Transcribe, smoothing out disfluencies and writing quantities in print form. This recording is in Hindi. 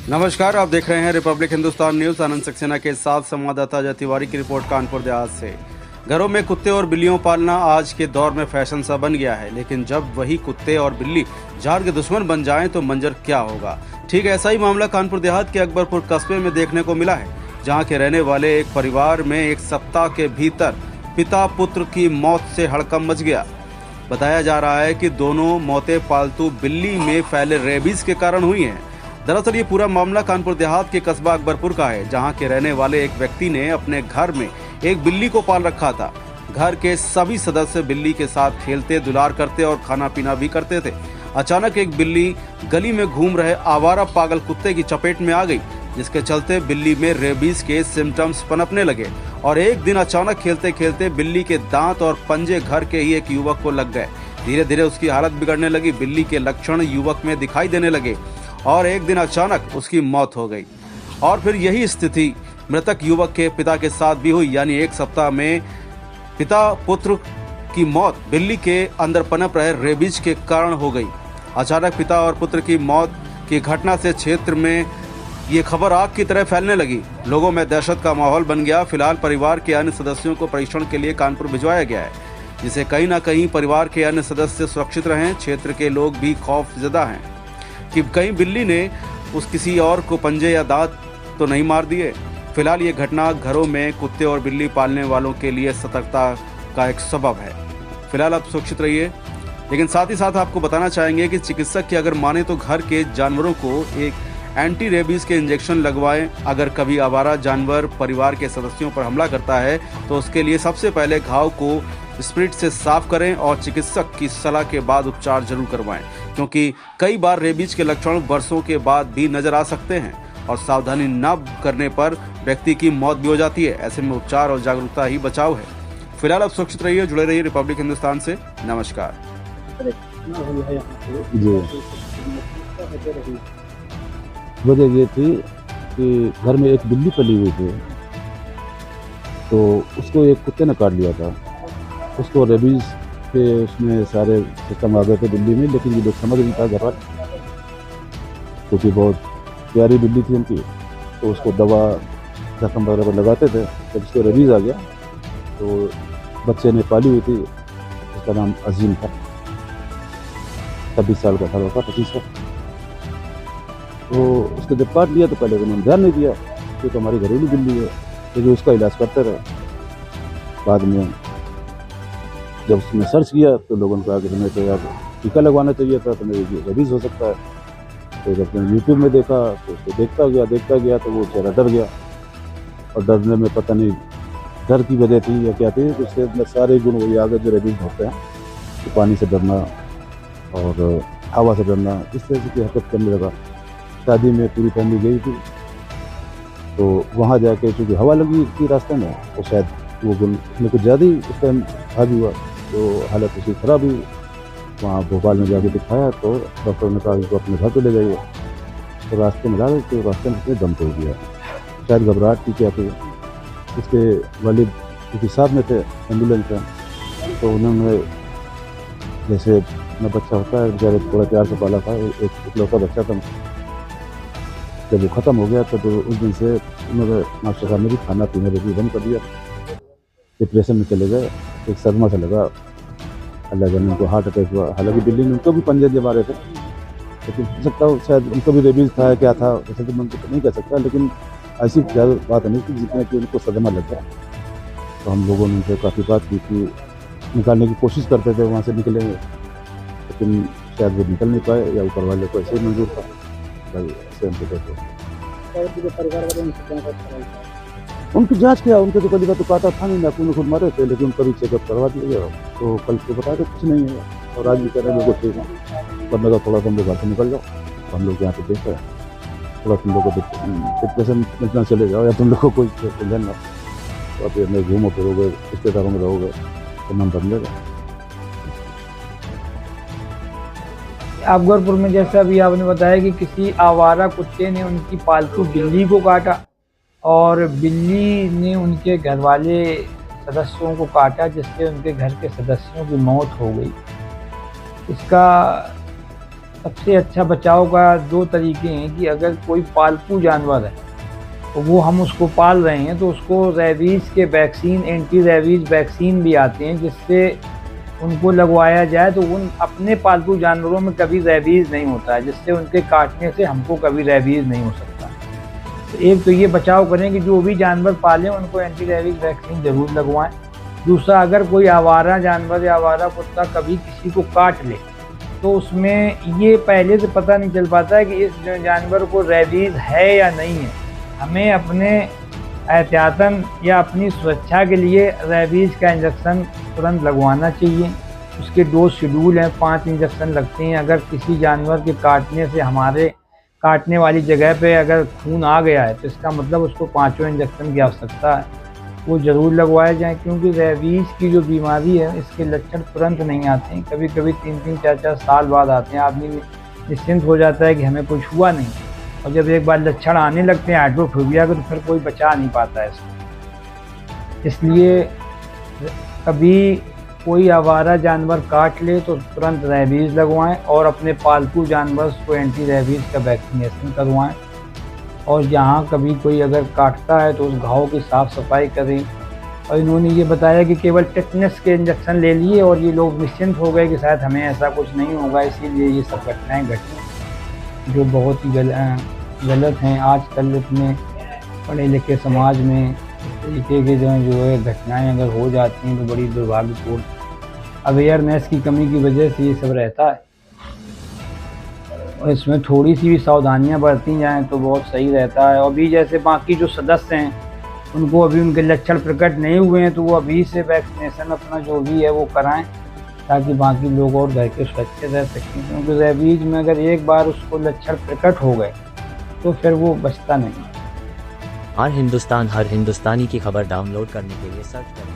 नमस्कार, आप देख रहे हैं रिपब्लिक हिंदुस्तान न्यूज। आनंद सक्सेना के साथ संवाददाता अजय तिवारी की रिपोर्ट कानपुर देहात से। घरों में कुत्ते और बिल्लियों पालना आज के दौर में फैशन सा बन गया है, लेकिन जब वही कुत्ते और बिल्ली जान के दुश्मन बन जाएं तो मंजर क्या होगा। ठीक ऐसा ही मामला कानपुर देहात के अकबरपुर कस्बे में देखने को मिला है, जहाँ के रहने वाले एक परिवार में एक सप्ताह के भीतर पिता पुत्र की मौत से हड़कंप मच गया। बताया जा रहा है कि दोनों मौतें पालतू बिल्ली में फैले रेबीज के कारण हुई हैं। दरअसल ये पूरा मामला कानपुर देहात के कस्बा अकबरपुर का है, जहां के रहने वाले एक व्यक्ति ने अपने घर में एक बिल्ली को पाल रखा था। घर के सभी सदस्य बिल्ली के साथ खेलते, दुलार करते और खाना पीना भी करते थे। अचानक एक बिल्ली गली में घूम रहे आवारा पागल कुत्ते की चपेट में आ गई, जिसके चलते बिल्ली में रेबीज के सिम्टम्स पनपने लगे और एक दिन अचानक खेलते खेलते बिल्ली के दांत और पंजे घर के ही एक युवक को लग गए। धीरे धीरे उसकी हालत बिगड़ने लगी। बिल्ली के लक्षण युवक में दिखाई देने लगे और एक दिन अचानक उसकी मौत हो गई। और फिर यही स्थिति मृतक युवक के पिता के साथ भी हुई, यानी एक सप्ताह में पिता पुत्र की मौत बिल्ली के अंदर पनप रहे रेबीज के कारण हो गई। अचानक पिता और पुत्र की मौत की घटना से क्षेत्र में ये खबर आग की तरह फैलने लगी। लोगों में दहशत का माहौल बन गया। फिलहाल परिवार के अन्य सदस्यों को परीक्षण के लिए कानपुर भिजवाया गया है, जिससे कहीं ना कहीं परिवार के अन्य सदस्य सुरक्षित रहें। क्षेत्र के लोग भी खौफजदा हैं कि कहीं बिल्ली ने किसी और को पंजे या दांत तो नहीं मार दिए। फिलहाल ये घटना घरों में कुत्ते और बिल्ली पालने वालों के लिए सतर्कता का एक सबब है। फिलहाल आप सुरक्षित रहिए, लेकिन साथ ही साथ आपको बताना चाहेंगे कि चिकित्सक की अगर माने तो घर के जानवरों को एक एंटी रेबीज के इंजेक्शन लगवाएं। अगर कभी आवारा जानवर परिवार के सदस्यों पर हमला करता है तो उसके लिए सबसे पहले घाव को स्प्रिट से साफ करें और चिकित्सक की सलाह के बाद उपचार जरूर करवाएं, क्योंकि कई बार रेबीज के लक्षण वर्षों के बाद भी नजर आ सकते हैं और सावधानी न करने पर व्यक्ति की मौत भी हो जाती है। ऐसे में उपचार और जागरूकता ही बचाव है। फिलहाल आप सुरक्षित रहिए, जुड़े रहिए रिपब्लिक हिंदुस्तान से। नमस्कार जी। वजह ये थी कि घर में एक बिल्ली पली हुई थी, तो उसको एक कुत्ते ने काट लिया था। उसको रेबीज के उसमें सारे सिस्टम आ गए थे बिल्ली में, लेकिन ये लोग समझ नहीं था घर पर, क्योंकि बहुत प्यारी बिल्ली थी उनकी, तो उसको दवा जख्म वगैरह पर लगाते थे। जब उसको रेबीज आ गया तो बच्चे ने पाली हुई थी, उसका नाम अजीम था, 26 साल का था, 25 का। तो उसको जब काट लिया तो पहले उन्होंने ध्यान नहीं दिया कि तो हमारी घरेलू बिल्ली है, लेकिन उसका इलाज करते रहे। बाद में जब उसने सर्च किया तो लोगों ने कहा कि तुम्हें तो यार टीका लगवाना चाहिए था, तुम्हें रेबीज हो सकता है। तो जब मैंने यूट्यूब में देखा तो उसको देखता गया तो वो बेचारा डर गया, और डरने में पता नहीं डर की वजह थी या क्या थी, तो उसके अंदर सारे गुण वही आ गए जो रेबीज होते हैं। तो पानी से डरना और हवा से डरना, इस तरह की हरकत करने लगा। शादी में पूरी फैमिली गई थी, तो वहाँ जाके चूँकि हवा लगी थी रास्ते में, तो शायद वो गुण में कुछ ज़्यादा ही उस टाइम हावी हुआ, तो हालत उसकी ख़राब हुई। वहाँ भोपाल में जाके दिखाया तो डॉक्टर ने कहा उसको अपने घर पे ले जाइए। तो रास्ते में ला गए तो रास्ते में उसने दम तोड़ दिया। शायद घबराहट की क्या थी। उसके वालिद क्योंकि साथ में थे एम्बुलेंस में, तो उन्होंने जैसे अपना बच्चा होता है बेचारे थोड़ा प्यार से पाला था, एक इकलौता बच्चा था। जब वो ख़त्म हो गया तो उस दिन से उन्होंने मास्टर साहब ने भी खाना पीना भी बंद कर दिया। डिप्रेशन में चले गए। एक सदमा से लगा, अल्लाह जाने उनको हार्ट अटैक हुआ। हालांकि बिल्ली ने उनको भी पंजे दे मारे थे, लेकिन हो सकता है शायद उनको भी रेबीज था क्या था, वैसे तो मैं उनको नहीं कह सकता, लेकिन ऐसी ज़्यादा बात नहीं थी जितने कि उनको सदमा लग गया। तो हम लोगों ने उनसे काफ़ी बात की कि निकालने की कोशिश करते थे, वहाँ से निकलेंगे, लेकिन शायद वो निकल नहीं पाए या ऊपर वाले को ऐसे ही मंजूर था भाई ऐसे उनके उनकी जांच किया। उनके तो पहली बात तो काटा था नहीं, नाखून खुद मारे थे, लेकिन कभी चेकअप करवा दिया गया। तो कल को बताया तो कुछ नहीं है, और आज भी कह रहे हैं बिल्कुल ठीक है। तब मैं तो थोड़ा तुम लोग घर से निकल जाओ, हम लोग यहाँ पे देख रहे हैं, थोड़ा तुम लोग को डिप्रेशन में चले जाओ, या तुम लोग को कोई टेंशन ना, तो आप अपने घूमो फिरोगे, रिश्तेदारों में रहोगे तो मन बन जाएगा। अकबरपुर में जैसा अभी आपने बताया कि किसी आवारा कुत्ते ने उनकी पालतू बिल्ली को काटा और बिल्ली ने उनके घर वाले सदस्यों को काटा, जिससे उनके घर के सदस्यों की मौत हो गई। इसका सबसे अच्छा बचाव का 2 तरीके हैं कि अगर कोई पालतू जानवर है तो वो हम उसको पाल रहे हैं तो उसको रेबीज़ के वैक्सीन, एंटी रेबीज़ वैक्सीन भी आते हैं, जिससे उनको लगवाया जाए तो उन अपने पालतू जानवरों में कभी रेबीज़ नहीं होता है, जिससे उनके काटने से हमको कभी रेबीज़ नहीं हो सकता। तो एक तो ये बचाव करें कि जो भी जानवर पालें उनको एंटी रेबीज़ वैक्सीन ज़रूर लगवाएं। दूसरा, अगर कोई आवारा जानवर या आवारा कुत्ता कभी किसी को काट ले तो उसमें ये पहले से पता नहीं चल पाता है कि इस जानवर को रेबीज़ है या नहीं है। हमें अपने एहतियातन या अपनी सुरक्षा के लिए रेबीज़ का इंजेक्शन तुरंत लगवाना चाहिए। उसके डोज शेड्यूल हैं, 5 इंजेक्शन लगते हैं। अगर किसी जानवर के काटने से हमारे काटने वाली जगह पे अगर खून आ गया है तो इसका मतलब उसको 5 इंजेक्शन की आवश्यकता है, वो ज़रूर लगवाए जाएँ, क्योंकि रेबीज़ की जो बीमारी है इसके लक्षण तुरंत नहीं आते हैं, कभी कभी 3-3, 4-4 साल बाद आते हैं। आदमी निश्चिंत हो जाता है कि हमें कुछ हुआ नहीं, और जब एक बार लक्षण आने लगते हैं हाइड्रोफोबिया के तो फिर कोई बचा नहीं पाता है इसको। इसलिए कभी कोई आवारा जानवर काट ले तो तुरंत रेबीज़ लगवाएं और अपने पालतू जानवर को एंटी रेबीज़ का वैक्सीनेशन करवाएं। और जहाँ कभी कोई अगर काटता है तो उस घाव की साफ़ सफाई करें। और इन्होंने ये बताया कि केवल टेटनस के इंजेक्शन ले लिए और ये लोग निश्चिंत हो गए कि शायद हमें ऐसा कुछ नहीं होगा, इसीलिए ये सब घटनाएँ घटी जो बहुत ही गलत हैं। आजकल इतने पढ़े लिखे समाज में इस तरीके के जो है घटनाएं अगर हो जाती हैं तो बड़ी दुर्भाग्यपूर्ण, अवेयरनेस की कमी की वजह से ये सब रहता है। और इसमें थोड़ी सी भी सावधानियां बरती जाएं तो बहुत सही रहता है। और भी जैसे बाकी जो सदस्य हैं उनको अभी उनके लक्षण प्रकट नहीं हुए हैं तो वो अभी से वैक्सीनेशन अपना जो भी है वो कराएं, ताकि बाकी लोग और घर के सुरक्षित रह सकें। क्योंकि रेबीज़ में अगर एक बार उसको लक्षण प्रकट हो गए तो फिर वो बचता नहीं। हर हिंदुस्तानी की खबर डाउनलोड करने के लिए सर्च करें